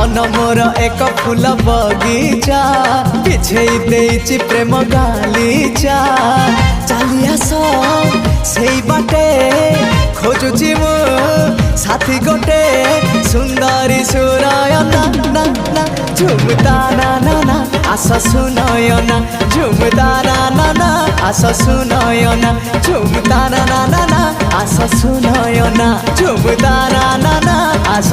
मन मोर एक फूल बगीचा बिछेई देइछि प्रेम गालीचा चली आस सेई बाटे खोजुछि मु साथी गोटे सुंदरी सुरयना ना ना झुमता ना ना ना आस सुनयना झुमता ना ना ना आस सुनयना झुमता ना ना ना आस सुनयना झुमता ना ना ना आस